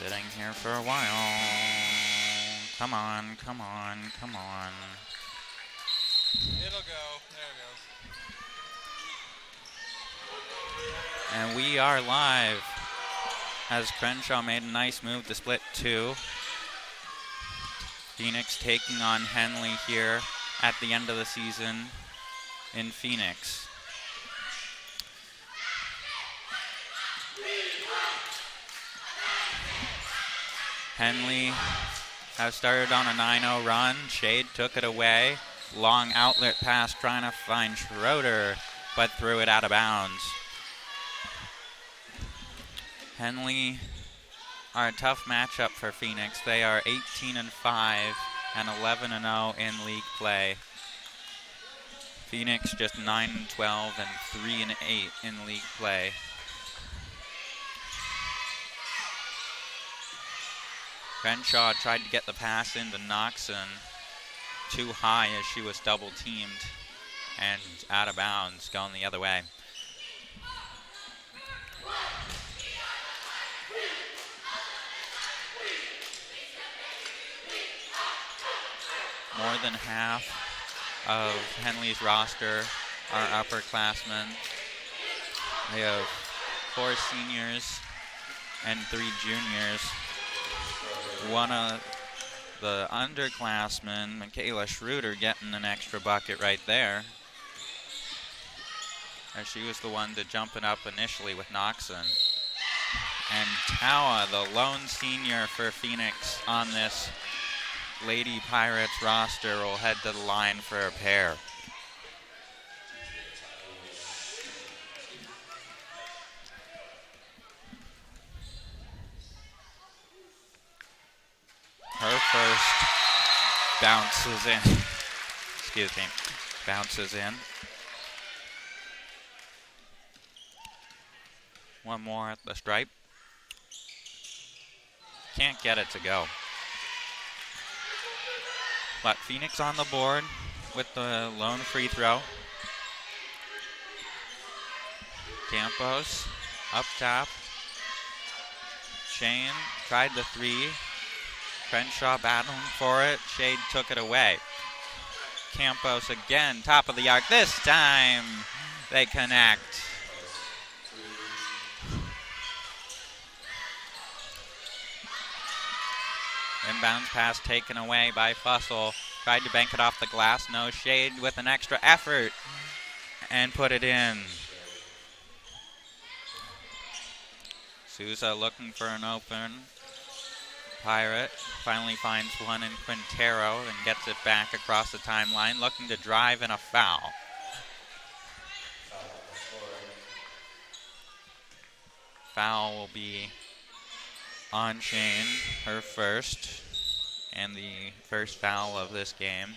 Sitting here for a while. Come on, come on, come on. It'll go. There it goes. And we are live as Crenshaw made a nice move to split two. Phoenix taking on Henley here at the end of the season in Phoenix. Henley has started on a 9-0 run. Shade took it away. Long outlet pass trying to find Schroeder, but threw it out of bounds. Henley are a tough matchup for Phoenix. They are 18-5 and 11-0 in league play. Phoenix just 9-12 and 3-8 in league play. Crenshaw tried to get the pass into Noxon too high as she was double teamed and out of bounds, going the other way. More than half of Henley's roster are upperclassmen. They have 4 seniors and 3 juniors. One of the underclassmen, Michaela Schroeder, getting an extra bucket right there, as she was the one to jump it up initially with Noxon. And Tawa, the lone senior for Phoenix on this Lady Pirates roster, will head to the line for a pair. Her first bounces in. Excuse me. Bounces in. One more at the stripe. Can't get it to go. But Phoenix on the board with the lone free throw. Campos up top. Shane tried the three. Crenshaw battling for it. Shade took it away. Campos again, top of the arc. This time they connect. Inbounds pass taken away by Fussell. Tried to bank it off the glass. No. Shade with an extra effort and put it in. Souza looking for an open. Pirate finally finds one in Quintero and gets it back across the timeline, looking to drive and a foul. Foul will be on Shane, her first, and the first foul of this game.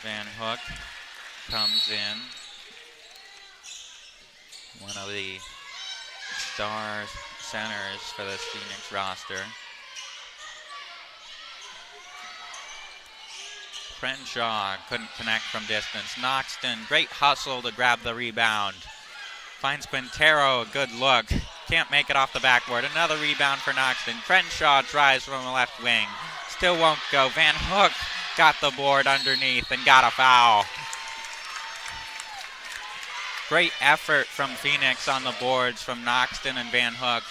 Van Hook comes in. One of the star centers for this Phoenix roster. Crenshaw couldn't connect from distance. Noxton, great hustle to grab the rebound. Finds Quintero, a good look. Can't make it off the backboard. Another rebound for Noxton. Crenshaw tries from the left wing. Still won't go. Van Hook got the board underneath and got a foul. Great effort from Phoenix on the boards from Noxton and Van Hook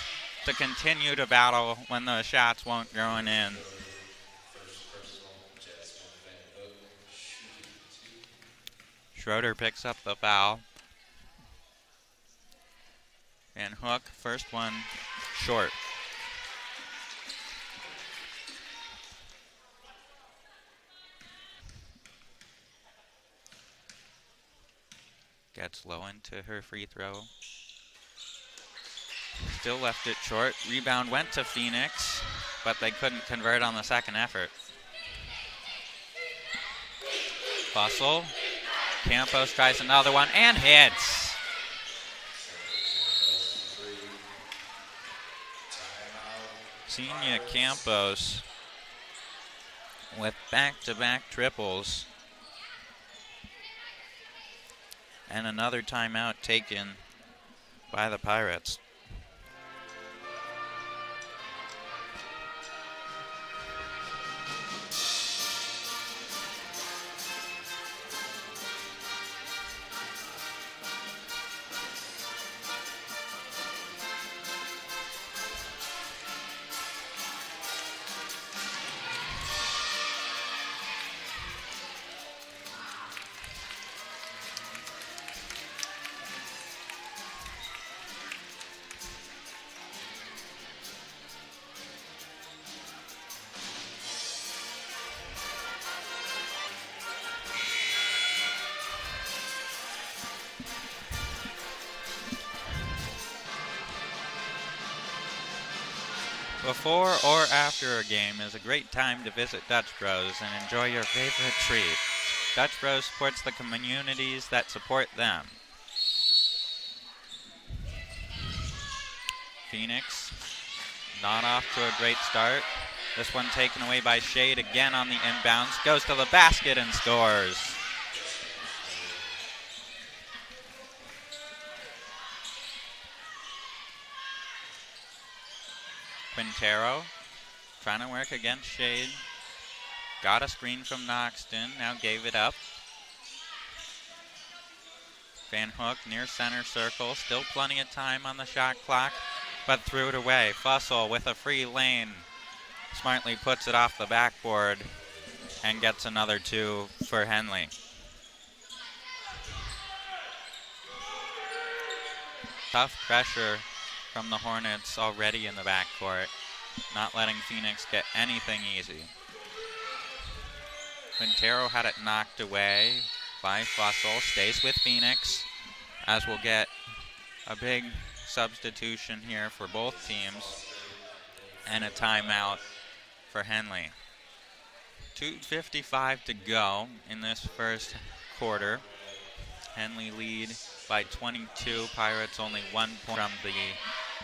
to continue to battle when the shots won't go in. Schroeder picks up the foul. Van Hook, first one short. Gets low into her free throw. Still left it short. Rebound went to Phoenix, but they couldn't convert on the second effort. Fussell. Campos tries another one and hits. Senior Campos with back-to-back triples. And another timeout taken by the Pirates. Before or after a game is a great time to visit Dutch Bros and enjoy your favorite treat. Dutch Bros supports the communities that support them. Phoenix not off to a great start. This one taken away by Shade again on the inbounds. Goes to the basket and scores. Quintero trying to work against Shade. Got a screen from Noxton, now gave it up. Van Hook near center circle, still plenty of time on the shot clock, but threw it away. Fussell with a free lane, smartly puts it off the backboard and gets another two for Henley. Tough pressure from the Hornets already in the backcourt, not letting Phoenix get anything easy. Quintero had it knocked away by Fussell, stays with Phoenix, as we'll get a big substitution here for both teams and a timeout for Henley. 2:55 to go in this first quarter. Henley lead by 22. Pirates only 1 point from the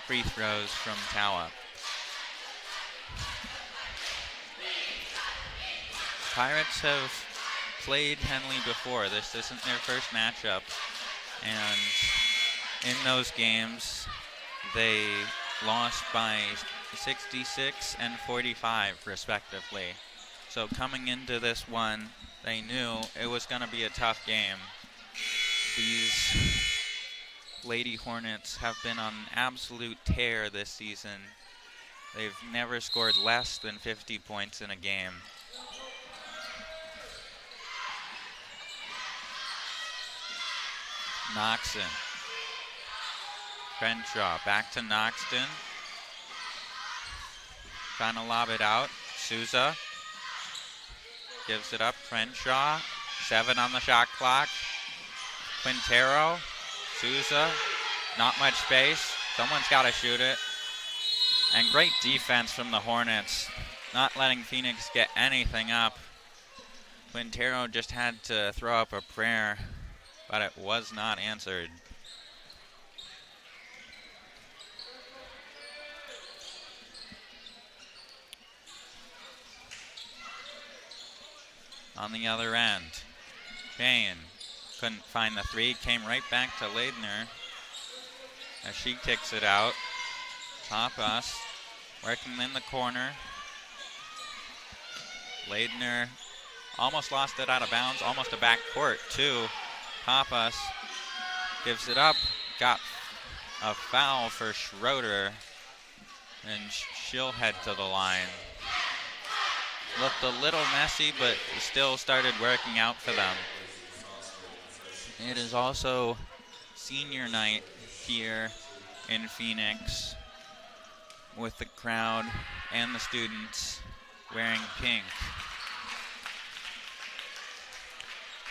free throws from Tawa. Pirates have played Henley before. This isn't their first matchup. And in those games, they lost by 66 and 45, respectively. So coming into this one, they knew it was going to be a tough game. These Lady Hornets have been on an absolute tear this season. They've never scored less than 50 points in a game. Noxton. Crenshaw back to Noxton. Trying to lob it out. Souza gives it up. Crenshaw. 7 on the shot clock. Quintero. Souza. Not much space. Someone's got to shoot it. And great defense from the Hornets. Not letting Phoenix get anything up. Quintero just had to throw up a prayer, but it was not answered. On the other end, Payne couldn't find the three, came right back to Leidner as she kicks it out. Pappas working in the corner. Leidner almost lost it out of bounds, almost a backcourt too. Pappas gives it up, got a foul for Schroeder, and she'll head to the line. Looked a little messy, but still started working out for them. It is also senior night here in Phoenix, with the crowd and the students wearing pink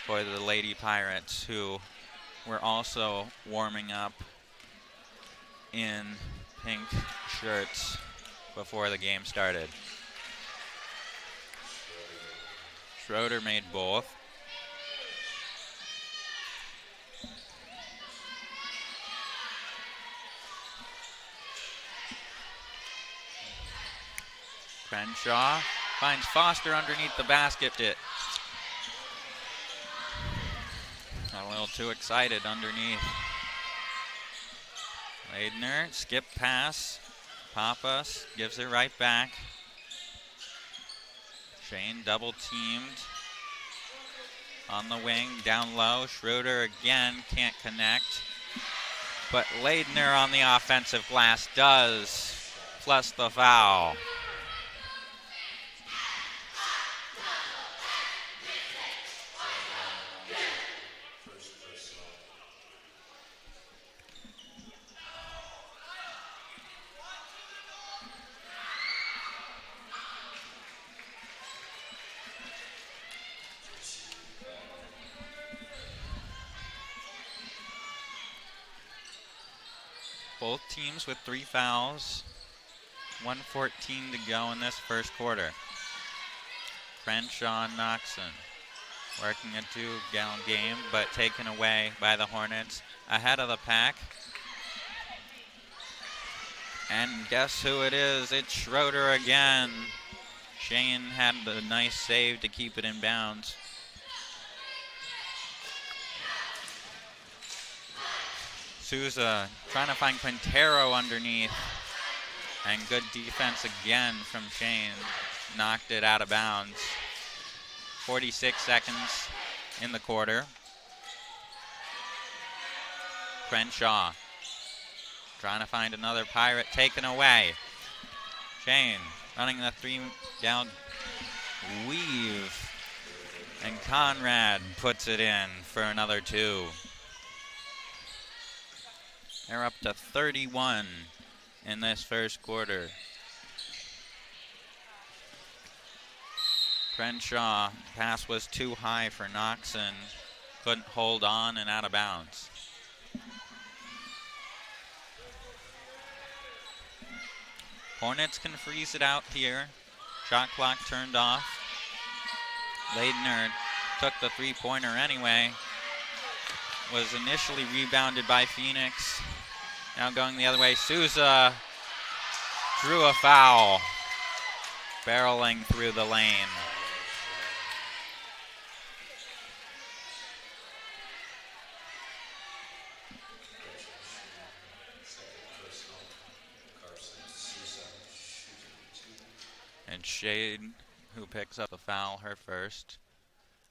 for the Lady Pirates, who were also warming up in pink shirts before the game started. Schroeder made both. Crenshaw finds Foster underneath the basket. A little little too excited underneath. Leidner, skip pass. Pappas gives it right back. Shane double teamed on the wing, down low. Schroeder again can't connect. But Leidner on the offensive glass does, plus the foul. Both teams with 3 fouls. 1:14 to go in this first quarter. Crenshaw and Noxon working a 2-gallon game, but taken away by the Hornets ahead of the pack. And guess who it is? It's Schroeder again. Shane had a nice save to keep it in bounds. Souza trying to find Quintero underneath. And good defense again from Shane. Knocked it out of bounds. 46 seconds in the quarter. Crenshaw trying to find another Pirate, taken away. Shane running the 3-down weave. And Conrad puts it in for another 2. They're up to 31 in this first quarter. Crenshaw, pass was too high for Noxon. Couldn't hold on and out of bounds. Hornets can freeze it out here. Shot clock turned off. Leidner took the 3-pointer anyway. Was initially rebounded by Phoenix. Now going the other way, Souza drew a foul, barreling through the lane. And Shade, who picks up the foul, her first,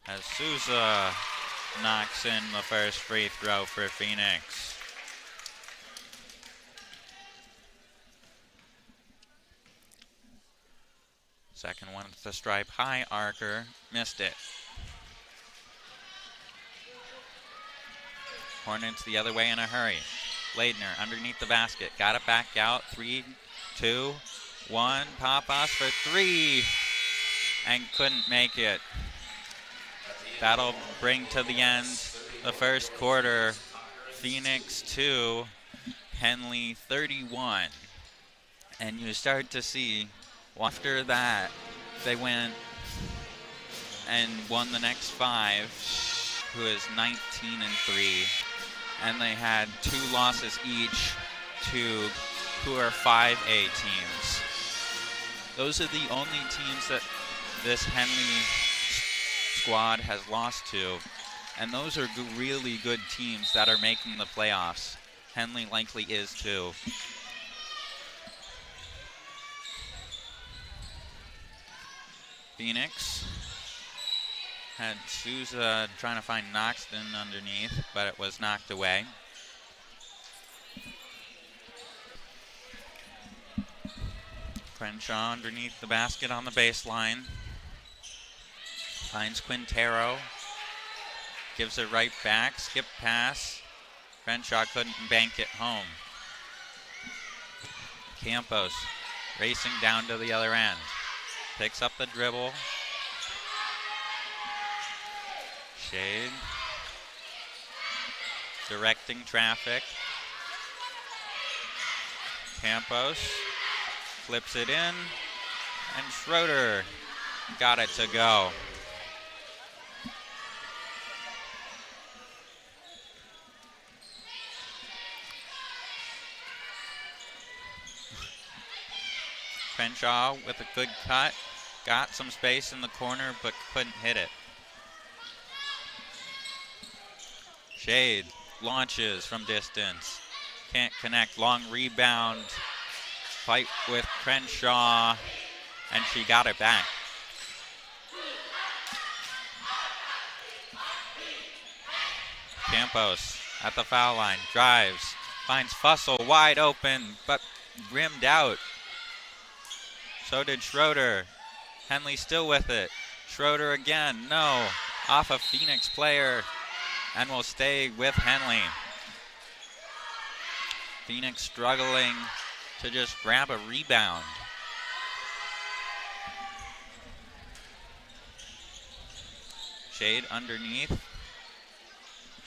as Souza knocks in the first free throw for Phoenix. Second one at the stripe high, Archer missed it. Hornets the other way in a hurry. Leidner underneath the basket, got it back out, 3, 2, 1, Pappas for 3, and couldn't make it. That'll bring to the end the first quarter. Phoenix 2, Henley 31. And you start to see, after that, they went and won the next 5, who is 19-3. And they had 2 losses each to who are 5A teams. Those are the only teams that this Henley squad has lost to. And those are really good teams that are making the playoffs. Henley likely is too. Phoenix had Souza trying to find Noxton underneath, but it was knocked away. Crenshaw underneath the basket on the baseline. Finds Quintero. Gives it right back. Skip pass. Crenshaw couldn't bank it home. Campos racing down to the other end. Picks up the dribble. Shade. Directing traffic. Campos flips it in. And Schroeder got it to go. Crenshaw with a good cut. Got some space in the corner, but couldn't hit it. Shade launches from distance. Can't connect. Long rebound. Fight with Crenshaw. And she got it back. Campos at the foul line. Drives. Finds Fussell wide open, but rimmed out. So did Schroeder. Henley still with it. Schroeder again. No. Off a Phoenix player. And will stay with Henley. Phoenix struggling to just grab a rebound. Shade underneath.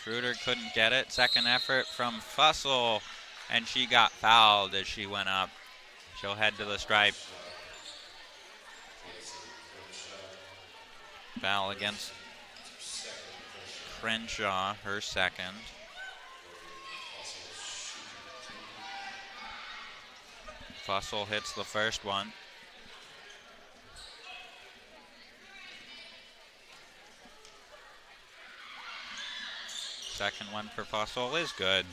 Schroeder couldn't get it. Second effort from Fussell. And she got fouled as she went up. She'll head to the stripe. Foul against Crenshaw, her second. Fussell hits the first one. Second one for Fussell is good.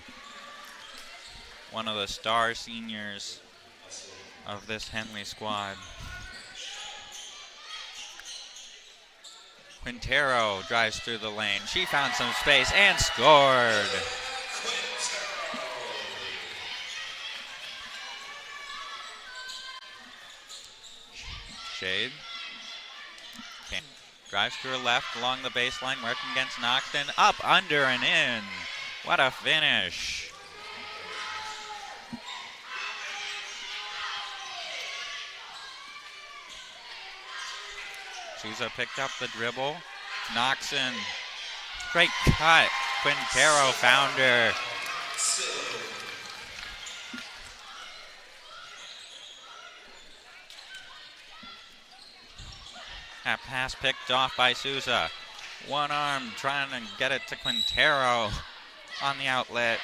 One of the star seniors of this Henley squad. Quintero drives through the lane. She found some space and scored. Shade. Drives to her left along the baseline, working against Noxton. Up, under, and in. What a finish. Souza picked up the dribble. Noxon. Great cut. Quintero found her. That pass picked off by Souza. One arm trying to get it to Quintero on the outlet.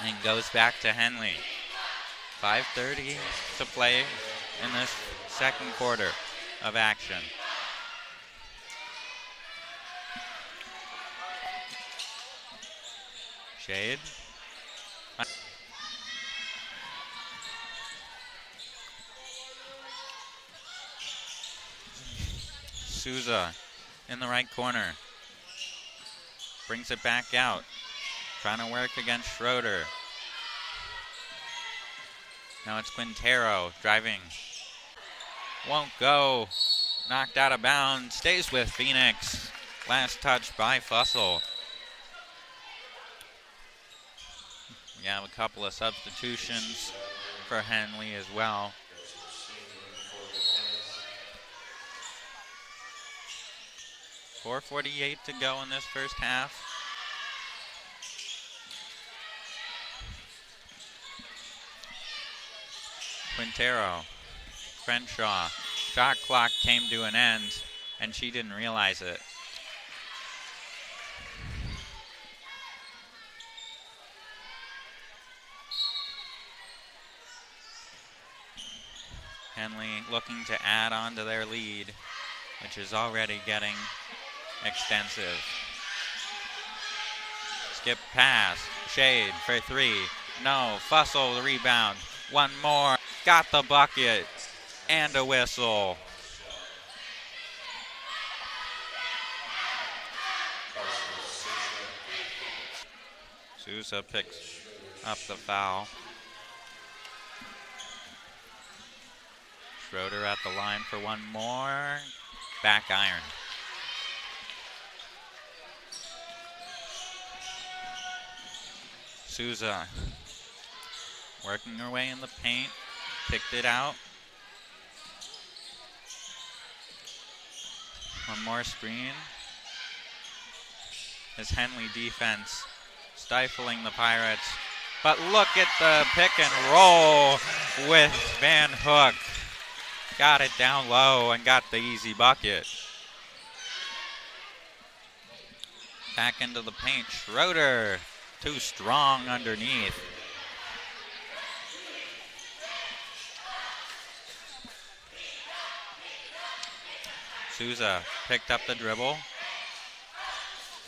And goes back to Henley. 5:30 to play in this second quarter of action. Shade. Souza in the right corner. Brings it back out. Trying to work against Schroeder. Now it's Quintero driving. Won't go. Knocked out of bounds. Stays with Phoenix. Last touch by Fussell. We have a couple of substitutions for Henley as well. .448 to go in this first half. Quintero, Crenshaw. Shot clock came to an end, and she didn't realize it. Henley looking to add on to their lead, which is already getting extensive. Skip pass. Shade for three. No. Fussell the rebound. One more. Got the bucket. And a whistle. Souza picks up the foul. Schroeder at the line for one more. Back iron. Souza working her way in the paint. Picked it out. One more screen. This Henley defense stifling the Pirates. But look at the pick and roll with Van Hook. Got it down low and got the easy bucket. Back into the paint. Schroeder, too strong underneath. Souza picked up the dribble.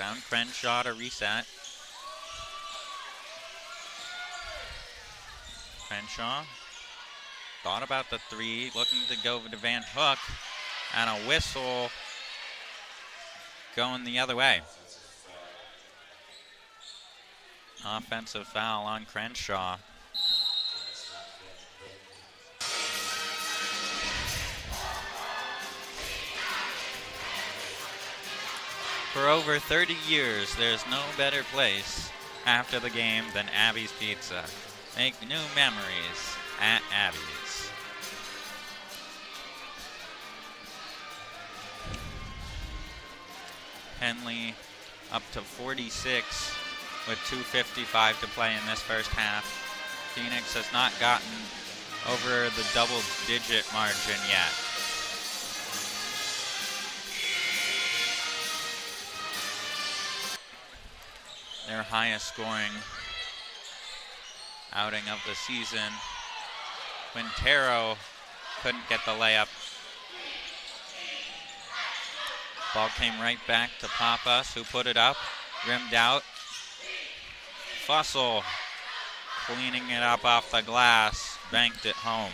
Found Crenshaw to reset. Crenshaw thought about the three, looking to go to Van Hook, and a whistle going the other way. Offensive foul on Crenshaw. For over 30 years, there's no better place after the game than Abby's Pizza. Make new memories at Abby's. Henley up to 46 with 2:55 to play in this first half. Phoenix has not gotten over the double-digit margin yet. Their highest scoring outing of the season. Quintero couldn't get the layup. Ball came right back to Pappas, who put it up, rimmed out. Fussell cleaning it up off the glass, banked it home.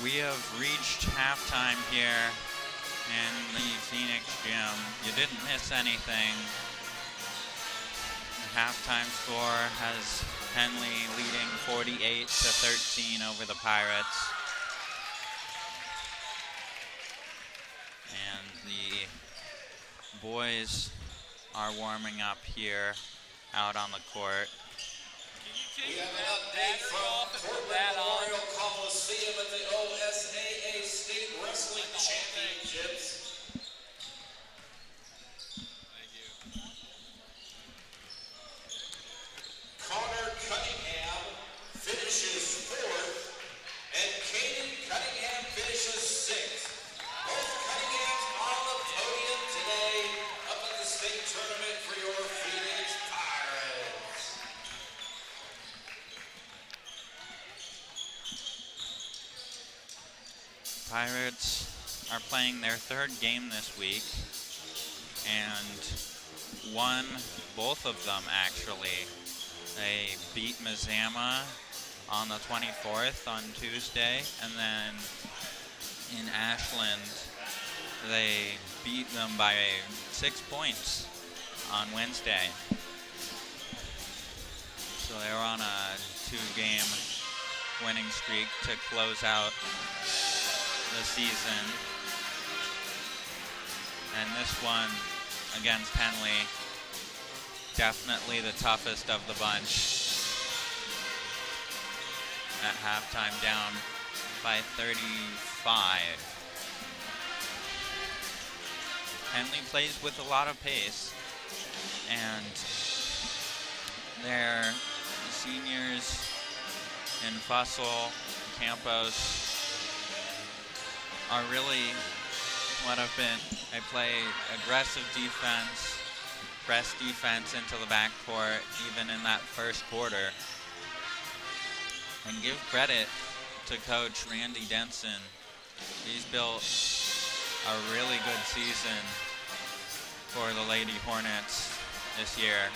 We have reached halftime here in the Phoenix gym. You didn't miss anything. The halftime score has Henley leading 48-13 over the Pirates. And the boys are warming up here out on the court. We have an update from Fort Memorial Coliseum at the OSAA State Wrestling Championships. Thank you. Connor Cunningham finishes 4th, and Caden Cunningham finishes 6th. Both Cunninghams on the podium today up at the state tournament for your Phoenix Pirates. Pirates are playing their third game this week and won both of them, actually. They beat Mazama on the 24th on Tuesday, and then in Ashland they beat them by 6 points on Wednesday. So they were on a 2-game winning streak to close out the season. And this one against Henley, definitely the toughest of the bunch. At halftime, down by 35. Henley plays with a lot of pace, and their seniors in Fussell, Campos, are really what have been. They play aggressive defense, press defense into the backcourt, even in that first quarter. And give credit to Coach Randy Denson. He's built a really good season for the Lady Hornets this year.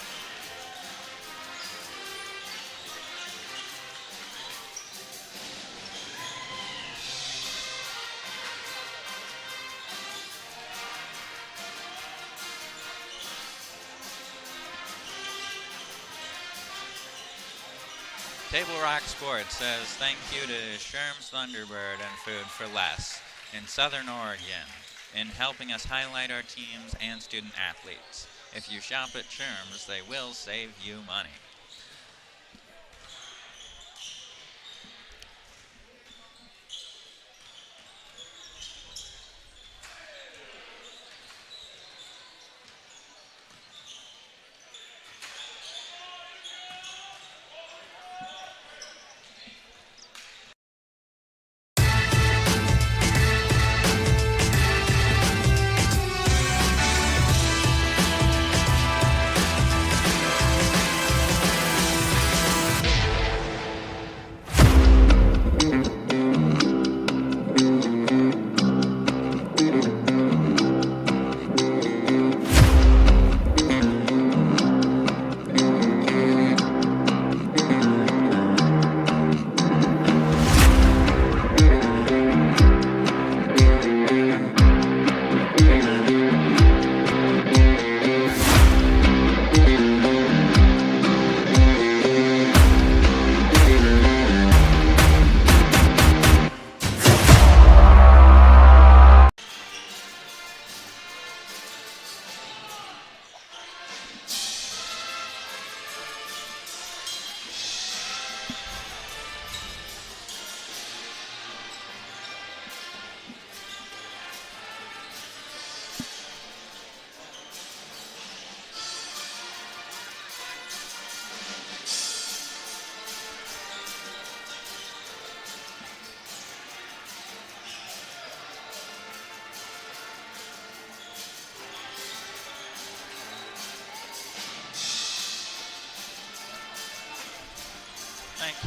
Table Rock Sports says thank you to Sherm's Thunderbird and Food for Less in Southern Oregon in helping us highlight our teams and student athletes. If you shop at Sherm's, they will save you money.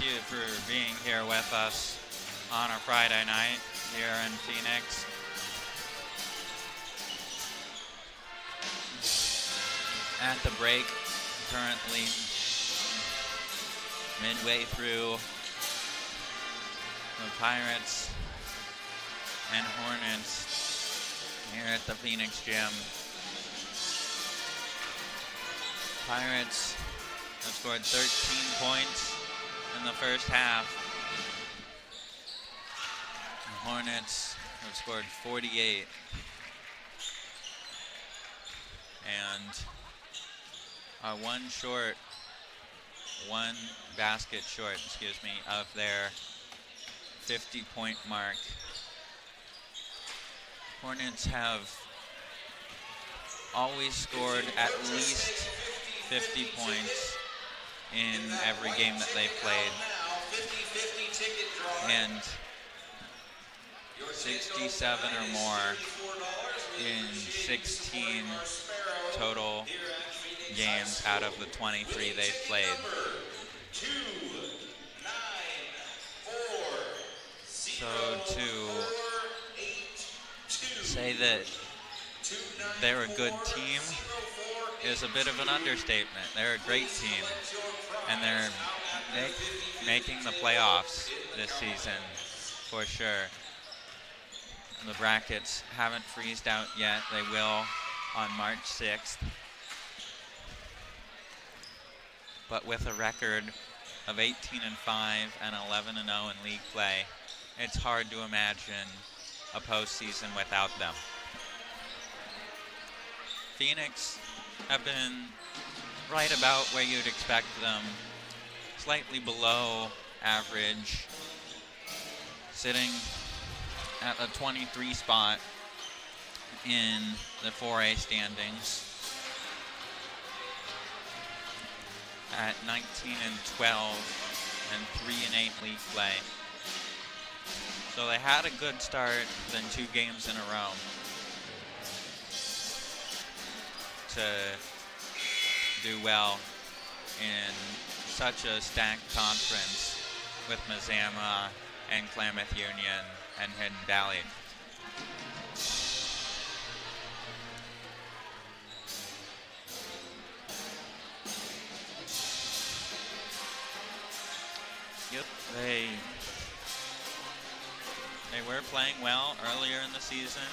you for being here with us on a Friday night here in Phoenix. At the break, currently midway through the Pirates and Hornets here at the Phoenix Gym. Pirates have scored 13 points in the first half. The Hornets have scored 48. And are one basket short, of their 50-point mark. Hornets have always scored at least 50 points in every game that they've played, and 67 or more in 16 total games out of the 23 they've played. So to say that they're a good team is a bit of an understatement. They're a great team, and they're making the playoffs this season for sure. The brackets haven't freezed out yet. They will on March 6th. But with a record of 18-5 and 11-0 in league play, it's hard to imagine a postseason without them. Phoenix have been right about where you'd expect them, slightly below average, sitting at the 23 spot in the 4A standings at 19-12 and 3-8 league play. So they had a good start, then 2 games in a row to do well in such a stacked conference with Mazama and Klamath Union and Hidden Valley. Yep, they were playing well earlier in the season,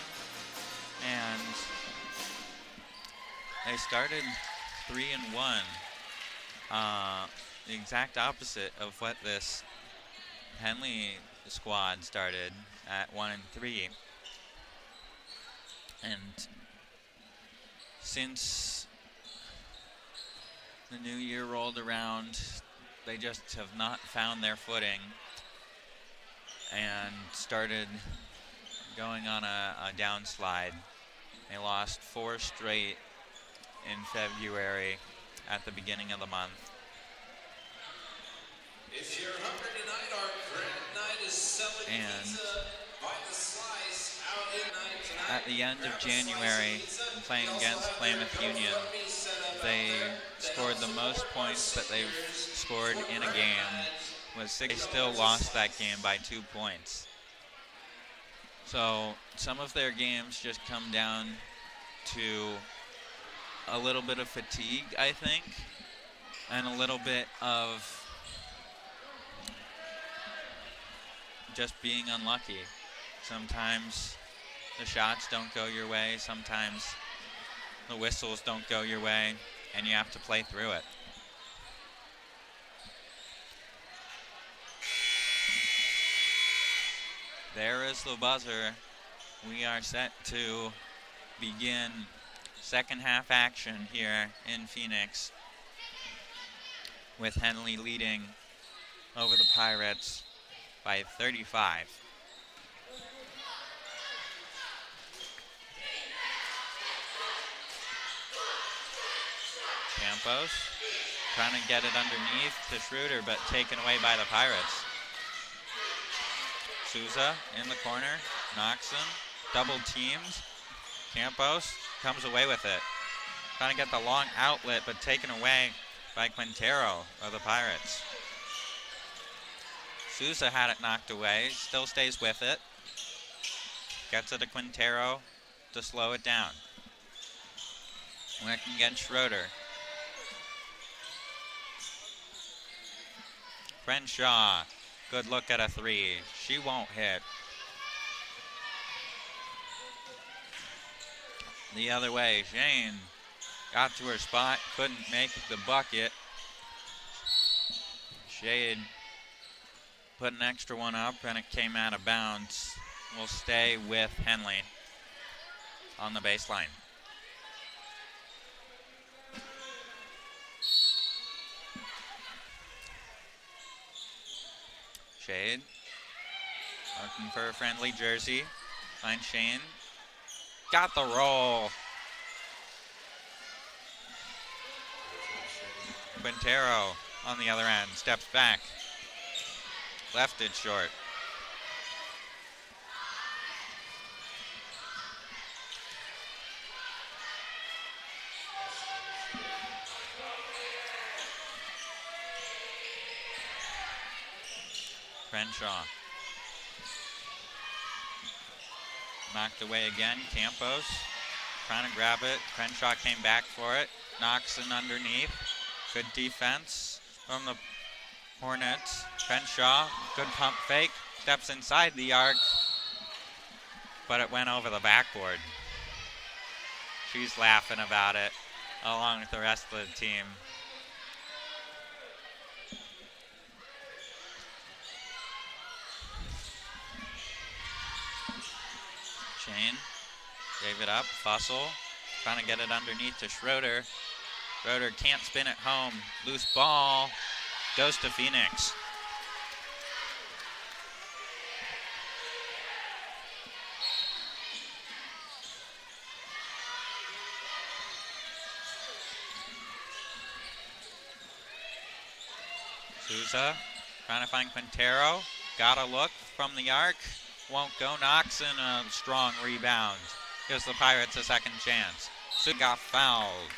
and they started 3-1. The exact opposite of what this Henley squad started at 1-3. And since the new year rolled around, they just have not found their footing and started going on a downslide. They lost 4 straight in February at the beginning of the month. If you're hungry tonight, our grand night is selling pizza by the slice out in night. At the end of January, playing against Klamath Union, they scored the most points that they've scored in a game. They still lost that game by 2 points. So some of their games just come down to a little bit of fatigue, I think, and a little bit of just being unlucky. Sometimes the shots don't go your way, sometimes the whistles don't go your way, and you have to play through it. There is the buzzer. We are set to begin second half action here in Phoenix, with Henley leading over the Pirates by 35. Campos trying to get it underneath to Schroeder, but taken away by the Pirates. Souza in the corner, knocks him, double teamed. Campos comes away with it. Trying to get the long outlet, but taken away by Quintero of the Pirates. Souza had it knocked away, still stays with it. Gets it to Quintero to slow it down. Working against Schroeder. Crenshaw, good look at a three. She won't hit. The other way, Shane got to her spot, couldn't make the bucket. Shade put an extra one up and it came out of bounds. Will stay with Henley on the baseline. Shade looking for a friendly jersey. Finds Shane. Got the roll. Quintero on the other end. Steps back. Left it short. Crenshaw. Knocked away again. Campos trying to grab it. Crenshaw came back for it. Knocks in underneath. Good defense from the Hornets. Crenshaw, good pump fake. Steps inside the arc, but it went over the backboard. She's laughing about it, along with the rest of the team. Shane gave it up. Fussell trying to get it underneath to Schroeder. Schroeder can't spin it home. Loose ball goes to Phoenix. Souza trying to find Quintero. Got a look from the arc. Won't go. Knocks in a strong rebound. Gives the Pirates a second chance. Souza got fouled.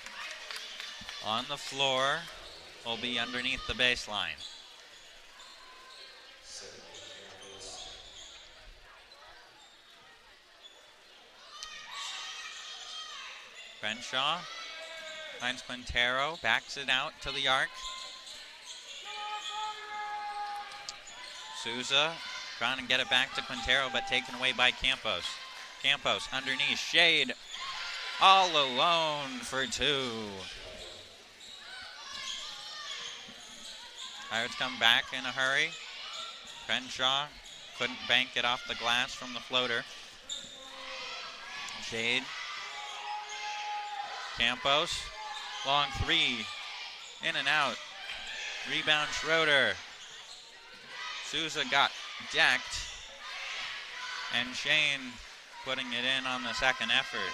On the floor. Will be underneath the baseline. Crenshaw finds Quintero. Backs it out to the arc. Souza trying to get it back to Quintero, but taken away by Campos. Campos underneath. Shade all alone for two. Pirates come back in a hurry. Crenshaw couldn't bank it off the glass from the floater. Shade. Campos. Long three. In and out. Rebound Schroeder. Souza got decked. And Shane putting it in on the second effort.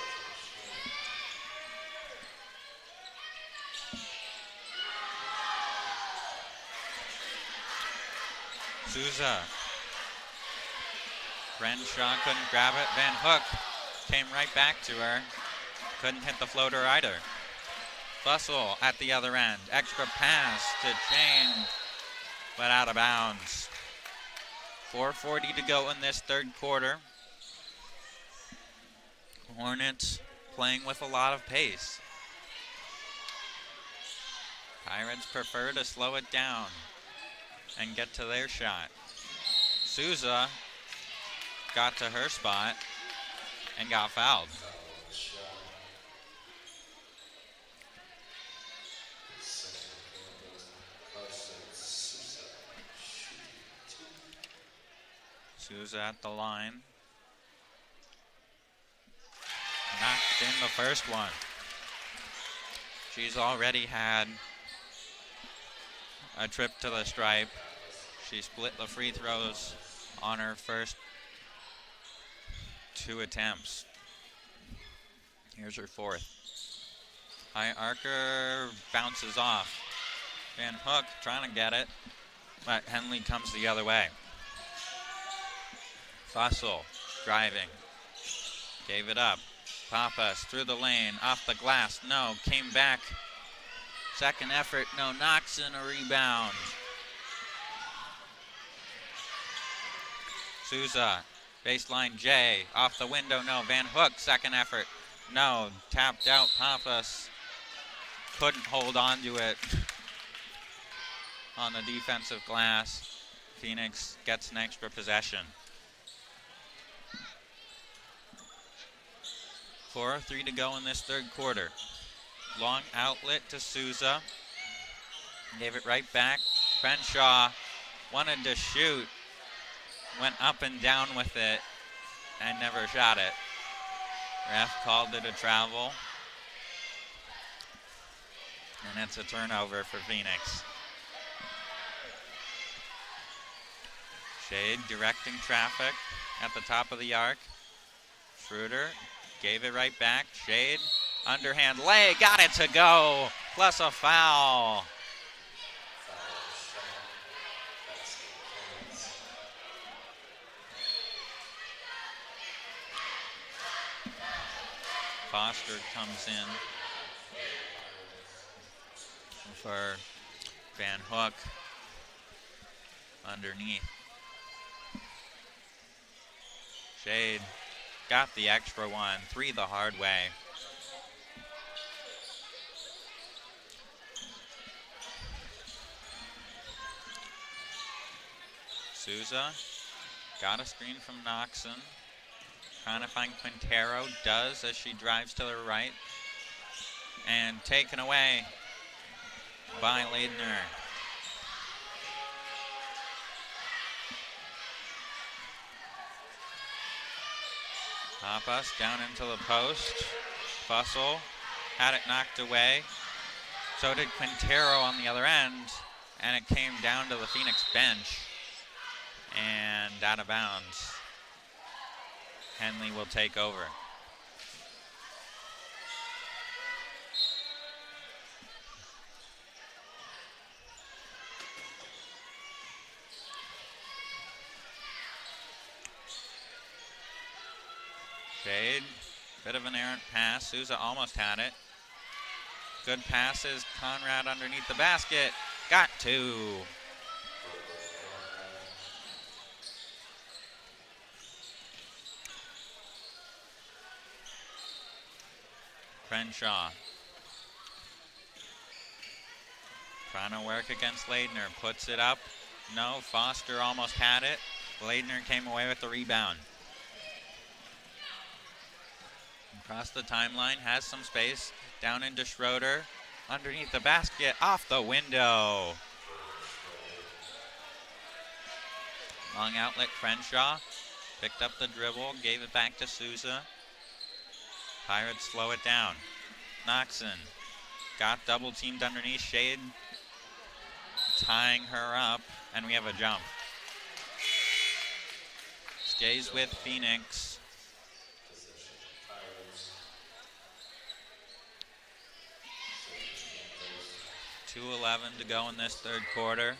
Souza. Crenshaw couldn't grab it. Van Hook came right back to her. Couldn't hit the floater either. Fussell at the other end. Extra pass to Shane, but out of bounds. 4:40 to go in this third quarter. Hornets playing with a lot of pace. Pirates prefer to slow it down and get to their shot. Souza got to her spot and got fouled. Souza at the line. Knocked in the first one. She's already had a trip to the stripe. She split the free throws on her first two attempts. Here's her fourth. High arcer bounces off. Van Hook trying to get it, but Henley comes the other way. Fussell driving. Gave it up. Pappas through the lane. Off the glass. No. Came back. Second effort. No. Knocks in a rebound. Souza, baseline J, off the window, no. Van Hook, second effort, no. Tapped out, Pappas couldn't hold on to it on the defensive glass. Phoenix gets an extra possession. 4:03 to go in this third quarter. Long outlet to Souza. Gave it right back. Crenshaw wanted to shoot. Went up and down with it and never shot it. Ref called it a travel. And it's a turnover for Phoenix. Shade directing traffic at the top of the arc. Schroeder gave it right back. Shade, underhand lay, got it to go, plus a foul. Foster comes in for Van Hook underneath. Shade got the extra one, 3 the hard way. Souza got a screen from Noxon. Trying to find Quintero, does as she drives to the right. And taken away by Leidner. Pappas down into the post. Fussell had it knocked away. So did Quintero on the other end. And it came down to the Phoenix bench. And out of bounds. Henley will take over. Shade, bit of an errant pass. Souza almost had it. Good passes. Conrad underneath the basket. Got 2. Crenshaw. Trying to work against Leidner. Puts it up. No, Foster almost had it. Leidner came away with the rebound. Across the timeline, has some space. Down into Schroeder. Underneath the basket, off the window. Long outlet, Crenshaw. Picked up the dribble, gave it back to Souza. Pirates slow it down. Noxon got double teamed underneath. Shade tying her up, and we have a jump. Stays with Phoenix. .2:11 to go in this third quarter.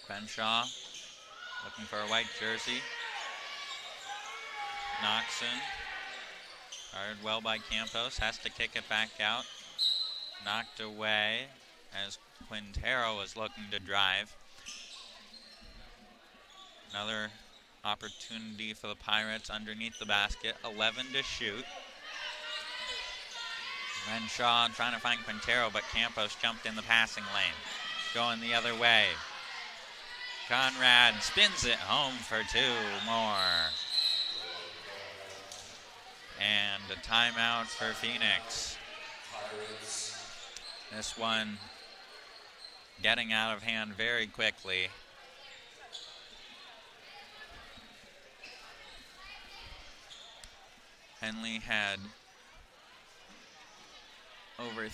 Crenshaw looking for a white jersey. Noxon, guarded well by Campos, has to kick it back out. Knocked away as Quintero is looking to drive. Another opportunity for the Pirates underneath the basket. 11 to shoot. Renshaw trying to find Quintero, but Campos jumped in the passing lane. Going the other way. Conrad spins it home for 2 more. And a timeout for Phoenix. This one getting out of hand very quickly. Henley had over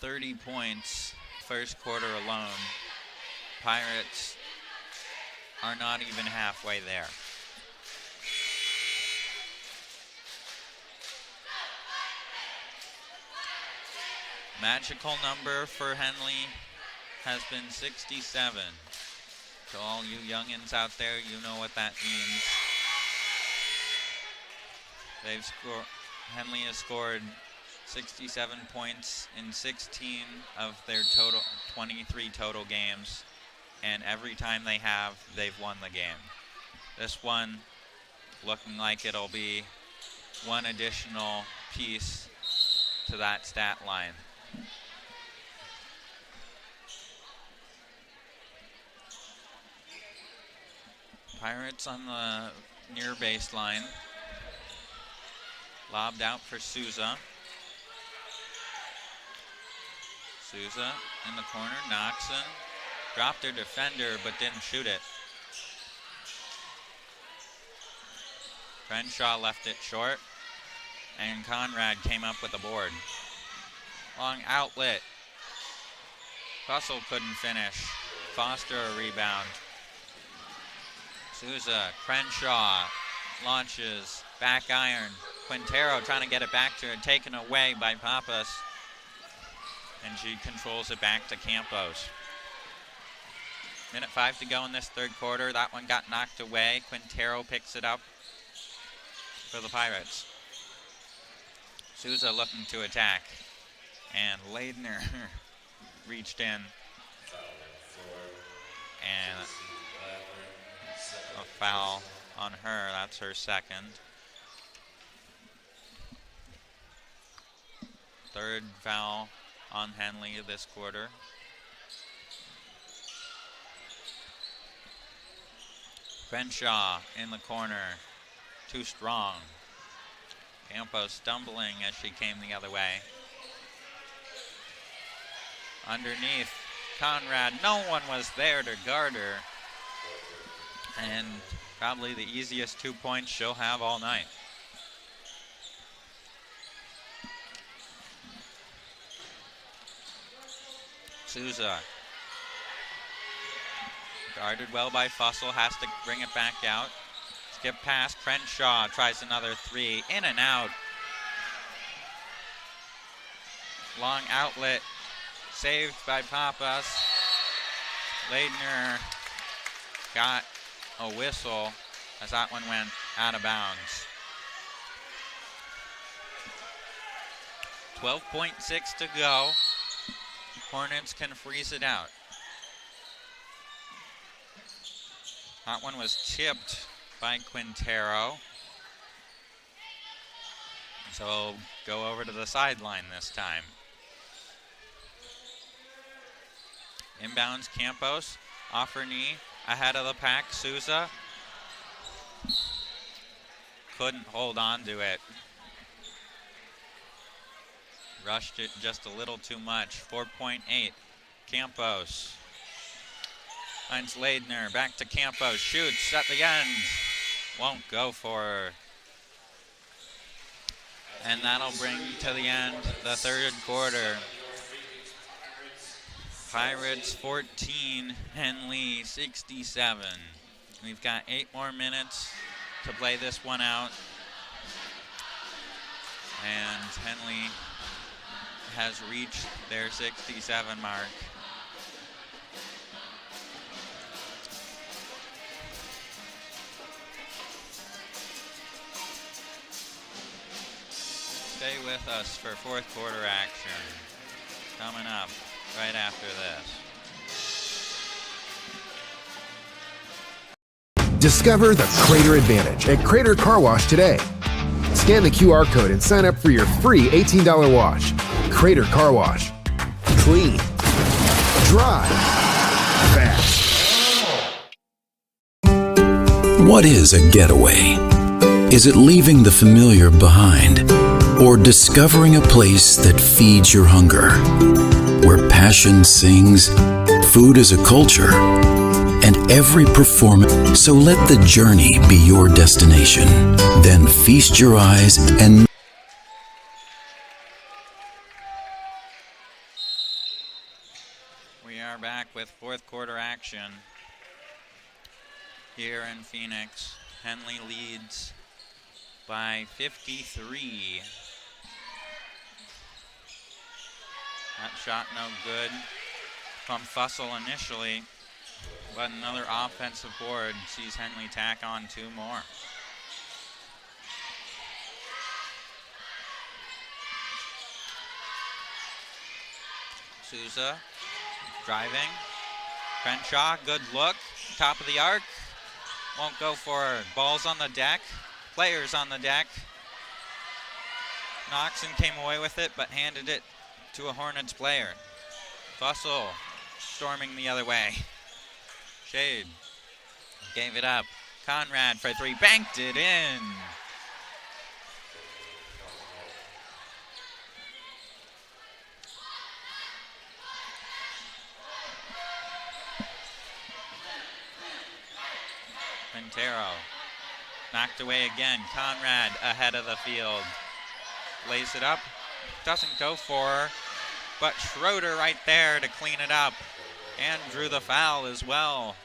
30 points first quarter alone. Pirates are not even halfway there. Magical number for Henley has been 67. To all you youngins out there, you know what that means. Henley has scored 67 points in 16 of their total 23 total games, and every time they have, they've won the game. This one looking like it'll be one additional piece to that stat line. Pirates on the near baseline. Lobbed out for Souza. Souza in the corner, Noxon. Dropped their defender, but didn't shoot it. Crenshaw left it short, and Conrad came up with a board. Long outlet. Fussell couldn't finish. Foster a rebound. Souza, Crenshaw launches, back iron. Quintero trying to get it back to her, taken away by Pappas. And she controls it back to Campos. Minute 5 to go in this third quarter. That one got knocked away. Quintero picks it up for the Pirates. Souza looking to attack. And Leidner reached in. And a foul on her. That's her second. Third foul on Henley this quarter. Crenshaw in the corner. Too strong. Campos stumbling as she came the other way. Underneath, Conrad. No one was there to guard her. And probably the easiest 2 points she'll have all night. Souza. Guarded well by Fussell, has to bring it back out. Skip pass, Crenshaw tries another three, in and out. Long outlet, saved by Pappas. Leidner got a whistle as that one went out of bounds. 12.6 to go. Hornets can freeze it out. That one was tipped by Quintero. So go over to the sideline this time. Inbounds Campos, offer knee, ahead of the pack, Souza. Couldn't hold on to it. Rushed it just a little too much. 4.8. Campos finds Leidner. Back to Campos. Shoots at the end. Won't go for her. And that'll bring to the end the third quarter. Pirates 14, Henley 67. We've got 8 more minutes to play this one out. And Henley has reached their 67 mark. Stay with us for fourth quarter action. Coming up right after this. Discover the Crater Advantage at Crater Car Wash today. Scan the QR code and sign up for your free $18 wash. Crater Car Wash. Clean. Dry. Fast. What is a getaway? Is it leaving the familiar behind? Or discovering a place that feeds your hunger? Where passion sings, food is a culture, and every performance. So let the journey be your destination. Then feast your eyes and We are back with fourth quarter action here in Phoenix. Henley leads by 53. That shot no good from Fussell initially, but another offensive board sees Henley tack on 2 more. Souza driving, Crenshaw, good look, top of the arc. Won't go for it. Ball's on the deck, players on the deck. Noxon came away with it, but handed it to a Hornets player. Fussell storming the other way. Shade gave it up. Conrad for three, banked it in. Quintero knocked away again. Conrad ahead of the field. Lays it up. Doesn't go for her, but Schroeder right there to clean it up. And drew the foul as well.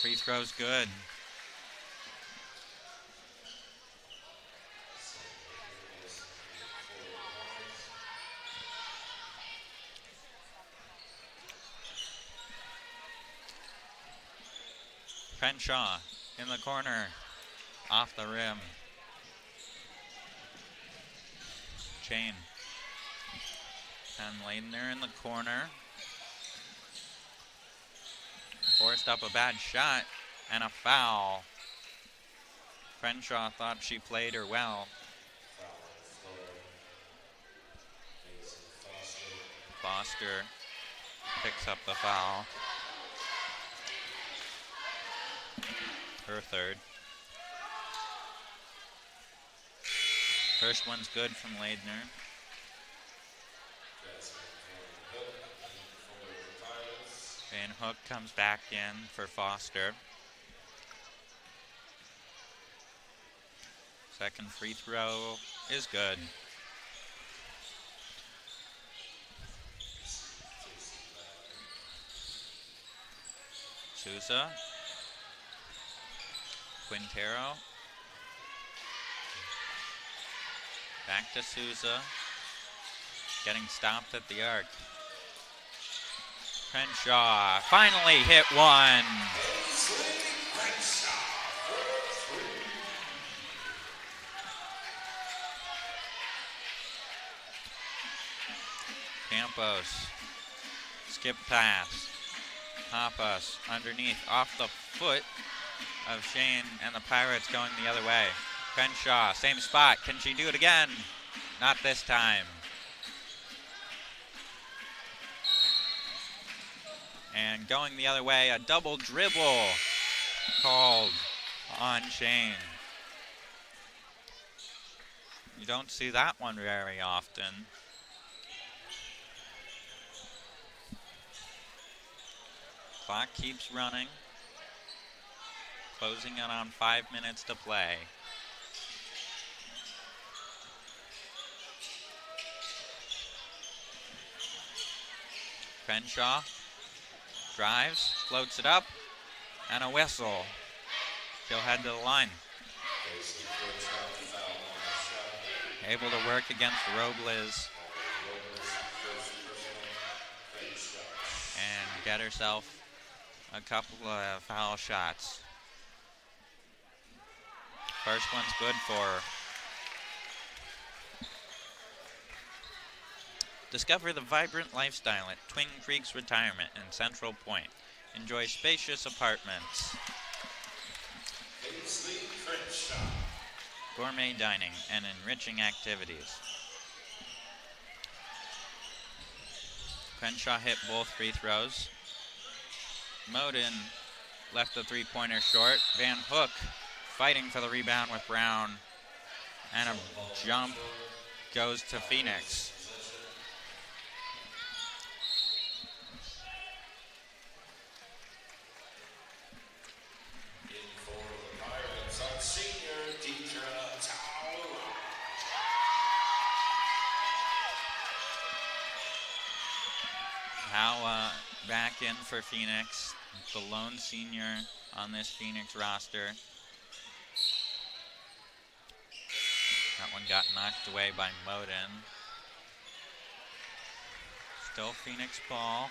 Free throw's good. Crenshaw in the corner, off the rim. Chain. And Leitner in the corner. Forced up a bad shot and a foul. Crenshaw thought she played her well. Foster picks up the foul. Her third. First one's good from Leitner. Van Hook comes back in for Foster. Second free throw is good. Souza. Quintero. Back to Souza. Getting stopped at the arc. Crenshaw finally hit one. Campos. Skip pass. Pappas underneath off the foot of Shane, and the Pirates going the other way. Crenshaw, same spot. Can she do it again? Not this time. And going the other way, a double dribble called on Shane. You don't see that one very often. Clock keeps running. Closing in on 5 minutes to play. Crenshaw drives, floats it up, and a whistle. She'll head to the line. Able to work against Robles and get herself a couple of foul shots. First one's good for her. Discover the vibrant lifestyle at Twin Creeks Retirement in Central Point. Enjoy spacious apartments, gourmet dining, and enriching activities. Crenshaw hit both free throws. Moden left the three-pointer short. Van Hook fighting for the rebound with Brown. And a jump goes to Phoenix. How back in for Phoenix, the lone senior on this Phoenix roster. That one got knocked away by Moden. Still Phoenix ball.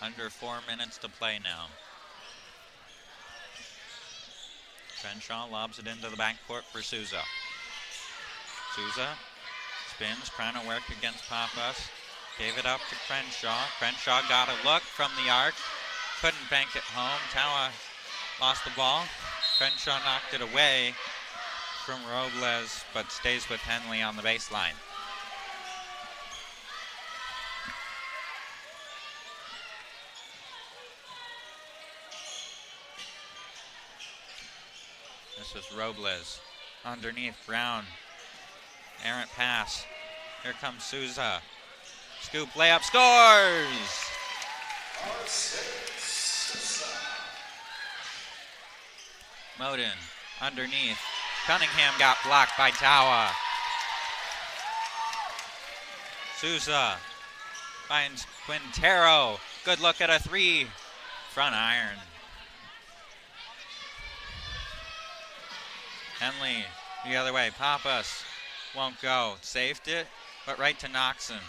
Under 4 minutes to play now. Crenshaw lobs it into the backcourt for Souza. Souza spins, trying to work against Pappas. Gave it up to Crenshaw. Crenshaw got a look from the arc. Couldn't bank it home. Tawa lost the ball. Crenshaw knocked it away from Robles, but stays with Henley on the baseline. This is Robles. Underneath, Brown. Errant pass. Here comes Souza. Scoop layup, scores! Moden underneath. Cunningham got blocked by Tawa. Souza finds Quintero. Good look at a three. Front iron. Henley the other way. Pappas won't go. Saved it, but right to Noxon.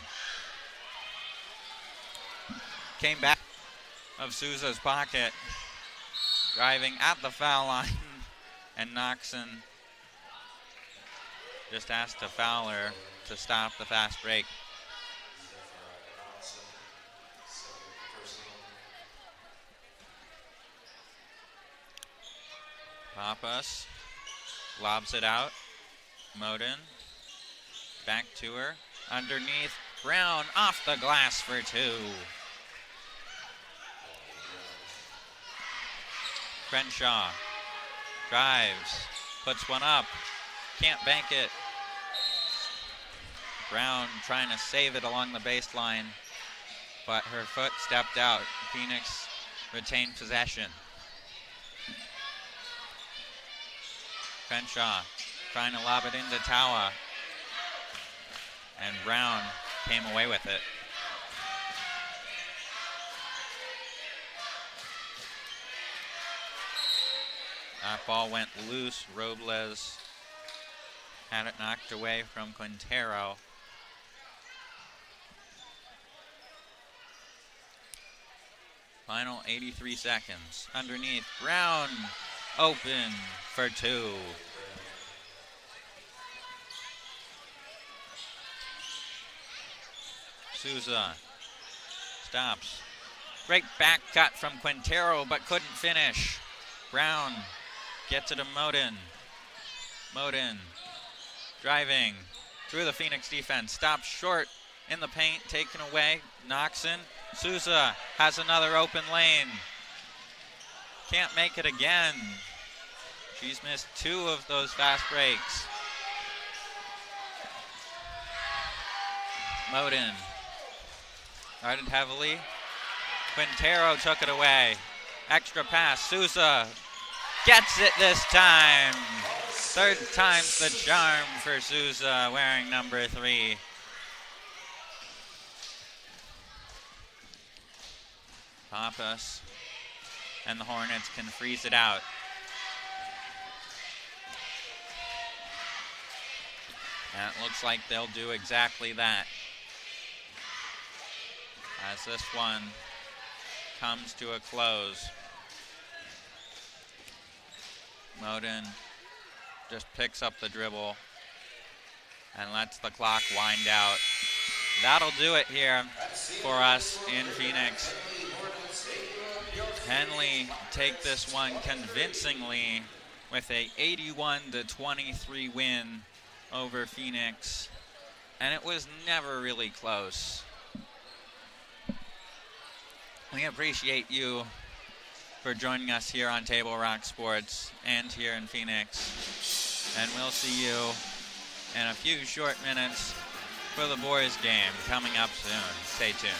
Came back of Souza's pocket. Driving at the foul line. And Noxon just asked a Fowler to stop the fast break. Pappas lobs it out. Moden back to her. Underneath, Brown off the glass for two. Crenshaw drives, puts one up, can't bank it. Brown trying to save it along the baseline, but her foot stepped out. Phoenix retained possession. Crenshaw trying to lob it into Tawa, and Brown came away with it. That ball went loose. Robles had it knocked away from Quintero. Final 83 seconds. Underneath, Brown open for two. Souza stops. Great back cut from Quintero, but couldn't finish. Brown gets it to Moden. Moden driving through the Phoenix defense. Stops short in the paint, taken away. Noxon. Souza has another open lane. Can't make it again. She's missed two of those fast breaks. Moden guarded heavily. Quintero took it away. Extra pass. Souza gets it this time. Third time's the charm for Souza, wearing number 3. Pappas and the Hornets can freeze it out. And it looks like they'll do exactly that, as this one comes to a close. Moden just picks up the dribble and lets the clock wind out. That'll do it here for us in Phoenix. Henley take this one convincingly with a 81-23 win over Phoenix, and it was never really close. We appreciate you for joining us here on Table Rock Sports and here in Phoenix, and we'll see you in a few short minutes for the boys game coming up soon. Stay tuned.